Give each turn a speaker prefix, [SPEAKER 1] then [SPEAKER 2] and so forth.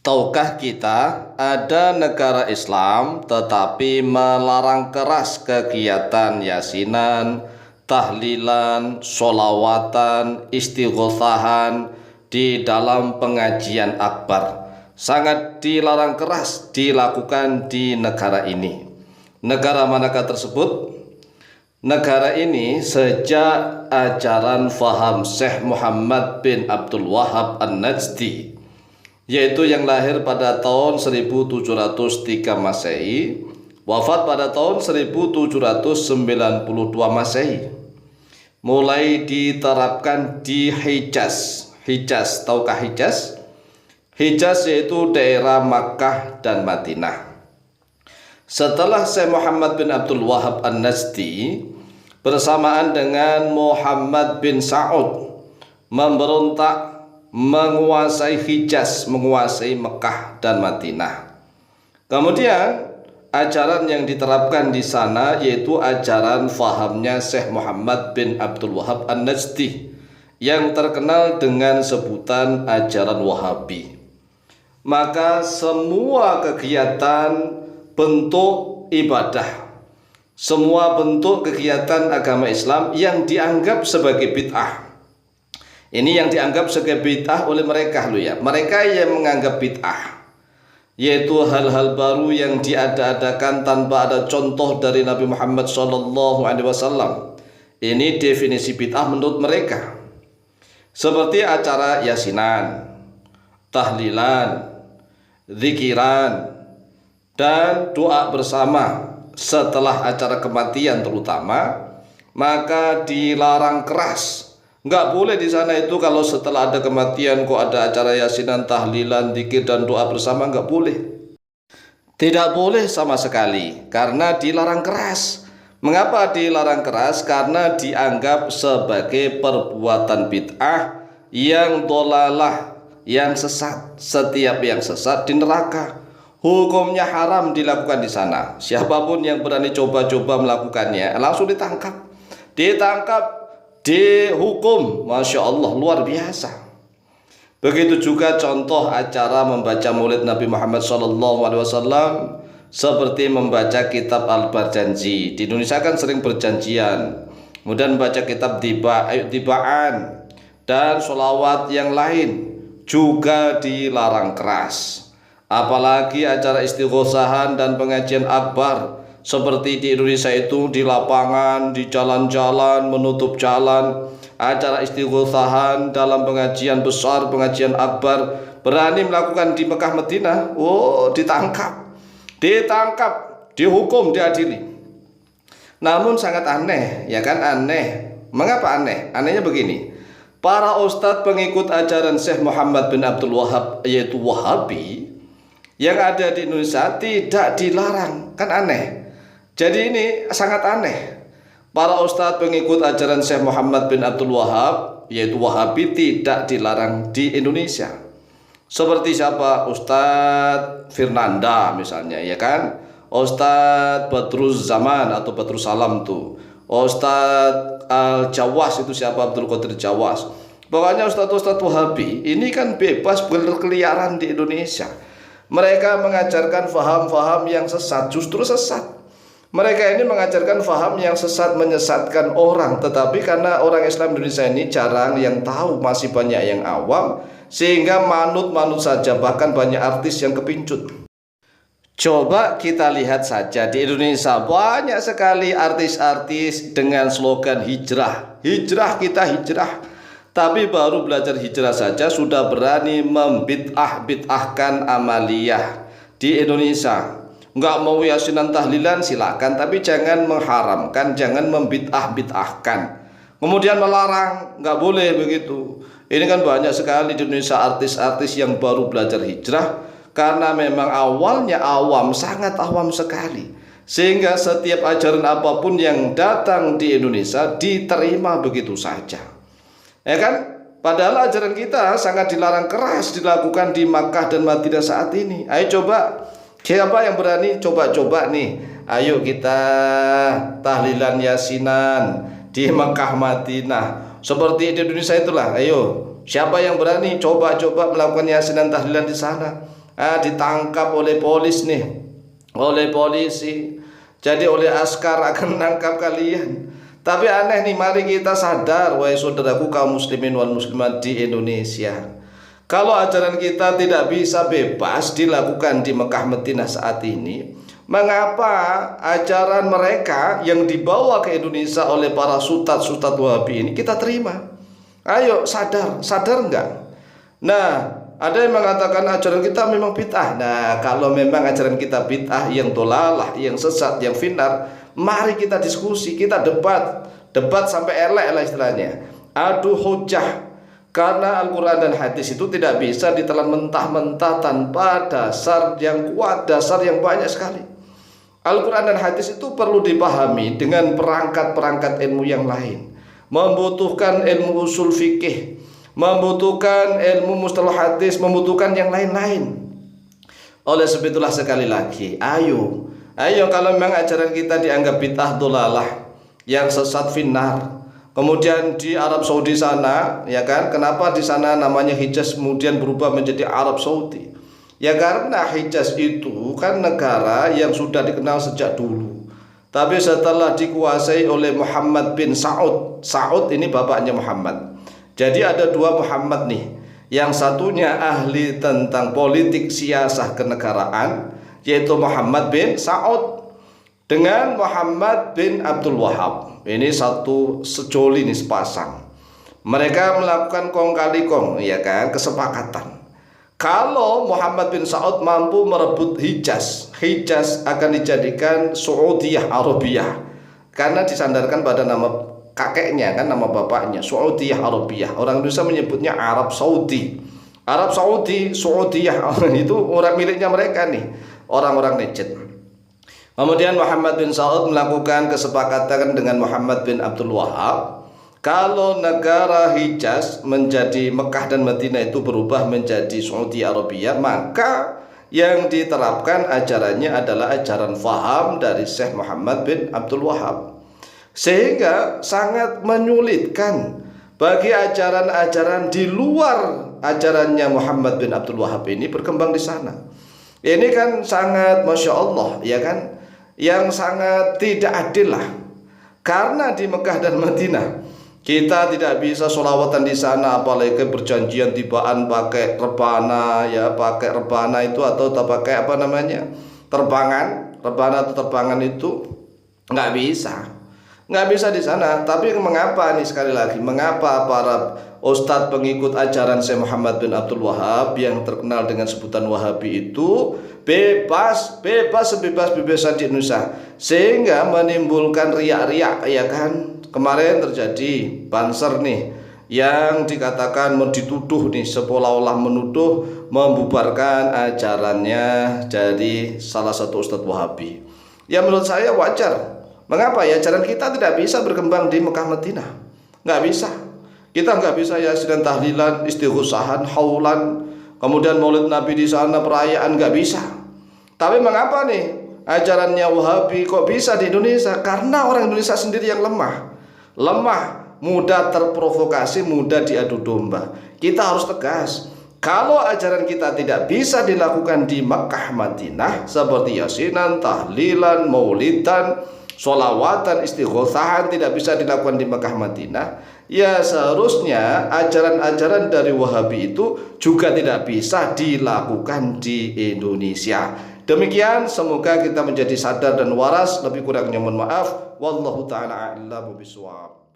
[SPEAKER 1] Tahukah kita ada negara Islam tetapi melarang keras kegiatan yasinan, tahlilan, sholawatan, istighothahan di dalam pengajian akbar? Sangat dilarang keras dilakukan di negara ini. Negara manakah tersebut? Negara ini sejak ajaran faham Syekh Muhammad bin Abdul Wahhab An-Najdi, yaitu yang lahir pada tahun 1703 Masehi, wafat pada tahun 1792 Masehi. Mulai diterapkan di Hijaz. Hijaz, tahukah Hijaz? Hijaz yaitu daerah Makkah dan Madinah. Setelah Syekh Muhammad bin Abdul Wahhab An-Najdi bersamaan dengan Muhammad bin Sa'ud memberontak menguasai Hijaz, menguasai Mekah dan Madinah. Kemudian ajaran yang diterapkan di sana yaitu ajaran fahamnya Syekh Muhammad bin Abdul Wahhab An-Najdi yang terkenal dengan sebutan ajaran Wahabi. Maka semua kegiatan bentuk ibadah, semua bentuk kegiatan agama Islam yang dianggap sebagai bid'ah, ini yang dianggap sebagai bid'ah oleh mereka loh ya. Mereka yang menganggap bid'ah yaitu hal-hal baru yang diada-adakan tanpa ada contoh dari Nabi Muhammad SAW. Ini definisi bid'ah menurut mereka. Seperti acara yasinan, tahlilan, zikiran, dan doa bersama setelah acara kematian terutama, maka dilarang keras. Nggak boleh di sana itu kalau setelah ada kematian kok ada acara yasinan, tahlilan, zikir dan doa bersama, nggak boleh. Tidak boleh sama sekali karena dilarang keras. Mengapa dilarang keras? Karena dianggap sebagai perbuatan bid'ah yang dolalah, yang sesat. Setiap yang sesat di neraka. Hukumnya haram dilakukan di sana. Siapapun yang berani coba-coba melakukannya langsung ditangkap. Dihukum, Masya Allah, luar biasa. Begitu juga contoh acara membaca maulid Nabi Muhammad SAW, seperti membaca kitab Al-Barjanji. Di Indonesia kan sering berjanjian, kemudian membaca kitab Tibaan dan sholawat yang lain juga dilarang keras. Apalagi acara istighosahan dan pengajian akbar seperti di Indonesia itu, di lapangan, di jalan-jalan, menutup jalan, acara istighosahan dalam pengajian besar, pengajian akbar, berani melakukan di Mekah Madinah, ditangkap, dihukum, diadili. Namun sangat aneh, ya kan, aneh. Mengapa aneh? Anehnya begini, para ustadz pengikut ajaran Syekh Muhammad bin Abdul Wahhab yaitu Wahabi yang ada di Indonesia tidak dilarang, kan aneh. Jadi ini sangat aneh. Para ustadz pengikut ajaran Syekh Muhammad bin Abdul Wahhab yaitu Wahabi tidak dilarang di Indonesia. Seperti siapa? Ustadz Firnanda misalnya, ya kan? Ustadz Badruz Zaman atau Badruz Salam tuh. Ustadz Al-Jawas itu siapa? Abdul Qadir Jawas. Pokoknya ustadz-ustadz Wahabi ini kan bebas berkeliaran di Indonesia. Mereka mengajarkan faham-faham yang sesat, justru sesat. Mereka ini mengajarkan faham yang sesat, menyesatkan orang. Tetapi karena orang Islam Indonesia ini jarang yang tahu, masih banyak yang awam, sehingga manut-manut saja, bahkan banyak artis yang kepincut. Coba kita lihat saja di Indonesia banyak sekali artis-artis dengan slogan hijrah. Hijrah, kita hijrah. Tapi baru belajar hijrah saja sudah berani membid'ah-bid'ahkan amaliyah di Indonesia. Nggak mau yasinan tahlilan silakan, tapi jangan mengharamkan, jangan membid'ah-bid'ahkan. Kemudian melarang, nggak boleh begitu. Ini kan banyak sekali di Indonesia artis-artis yang baru belajar hijrah karena memang awalnya awam, sangat awam sekali. Sehingga setiap ajaran apapun yang datang di Indonesia diterima begitu saja. Ya kan? Padahal ajaran kita sangat dilarang keras dilakukan di Makkah dan Madinah saat ini. Ayo coba, siapa yang berani coba-coba nih? Ayo kita tahlilan yasinan di Makkah Madinah. Seperti di Indonesia itulah. Ayo, siapa yang berani coba-coba melakukan yasinan tahlilan di sana? ditangkap oleh polis nih, oleh polisi, jadi oleh askar akan menangkap kalian. Tapi aneh nih, mari kita sadar wahai saudaraku kaum muslimin wal muslimat di Indonesia, kalau ajaran kita tidak bisa bebas dilakukan di Mekah Madinah saat ini, mengapa ajaran mereka yang dibawa ke Indonesia oleh para sultan-sultan Wahabi ini kita terima? Ayo sadar enggak? Nah, ada yang mengatakan ajaran kita memang bid'ah. Nah, kalau memang ajaran kita bid'ah, yang dolalah, yang sesat, yang finar, mari kita diskusi, kita debat sampai elek lah istilahnya. Adu hujah. Karena Al-Quran dan hadis itu tidak bisa ditelan mentah-mentah tanpa dasar yang kuat, dasar yang banyak sekali. Al-Quran dan hadis itu perlu dipahami dengan perangkat-perangkat ilmu yang lain. Membutuhkan ilmu usul fikih, membutuhkan ilmu mustalah hadis, membutuhkan yang lain-lain. Oleh sebab itulah sekali lagi, ayo kalau memang ajaran kita dianggap bid'ah dolalah, yang sesat finar, kemudian di Arab Saudi sana, ya kan, kenapa di sana namanya Hijaz kemudian berubah menjadi Arab Saudi? Ya karena Hijaz itu kan negara yang sudah dikenal sejak dulu, tapi setelah dikuasai oleh Muhammad bin Saud. Saud ini bapaknya Muhammad. Jadi ada dua Muhammad nih. Yang satunya ahli tentang politik siasah kenegaraan, yaitu Muhammad bin Saud, dengan Muhammad bin Abdul Wahab. Ini satu sejoli nih, sepasang. Mereka melakukan kong kali kong, ya kan, kesepakatan. Kalau Muhammad bin Saud mampu merebut Hijaz akan dijadikan Saudiyah Arabiyah, karena disandarkan pada nama kakeknya kan, nama bapaknya, Saudiyah Arabiyah. Orang Indonesia menyebutnya Arab Saudi. Arab Saudi, Saudiyah itu orang miliknya mereka nih, orang-orang Najd. Kemudian Muhammad bin Saud melakukan kesepakatan dengan Muhammad bin Abdul Wahab. Kalau negara Hijaz menjadi Mekah dan Madinah itu berubah menjadi Saudi Arabia, maka yang diterapkan ajarannya adalah ajaran faham dari Syekh Muhammad bin Abdul Wahab. Sehingga sangat menyulitkan bagi ajaran-ajaran di luar ajarannya Muhammad bin Abdul Wahab ini berkembang di sana. Ini kan sangat Masya Allah, ya kan, yang sangat tidak adil lah. Karena di Mekah dan Madinah kita tidak bisa sholawatan di sana, apalagi berjanjian tibaan pakai rebana, ya pakai rebana itu, atau pakai apa namanya, rebana atau terbangan itu nggak bisa di sana. Tapi mengapa nih, sekali lagi, mengapa para ustadz pengikut ajaran Syekh Muhammad bin Abdul Wahab yang terkenal dengan sebutan Wahabi itu sebebas-bebasan di Indonesia, sehingga menimbulkan riak-riak, ya kan. Kemarin terjadi Banser nih, yang dikatakan dituduh nih, seolah-olah menuduh membubarkan ajarannya jadi salah satu ustadz Wahabi. Ya menurut saya wajar. Mengapa ya ajaran kita tidak bisa berkembang di Mekah Madinah? Nggak bisa. Kita nggak bisa yasinan, tahlilan, istighosahan, haulan, kemudian maulid Nabi di sana, perayaan, nggak bisa. Tapi mengapa nih ajarannya Wahabi kok bisa di Indonesia? Karena orang Indonesia sendiri yang lemah, mudah terprovokasi, mudah diadu domba. Kita harus tegas. Kalau ajaran kita tidak bisa dilakukan di Mekah Madinah, seperti yasinan, tahlilan, maulidan, sholawatan, istighosahan tidak bisa dilakukan di Mekah Madinah, ya seharusnya ajaran-ajaran dari Wahabi itu juga tidak bisa dilakukan di Indonesia. Demikian, semoga kita menjadi sadar dan waras. Lebih kurangnya mohon maaf. Wallahu ta'ala a'lamu bishawab.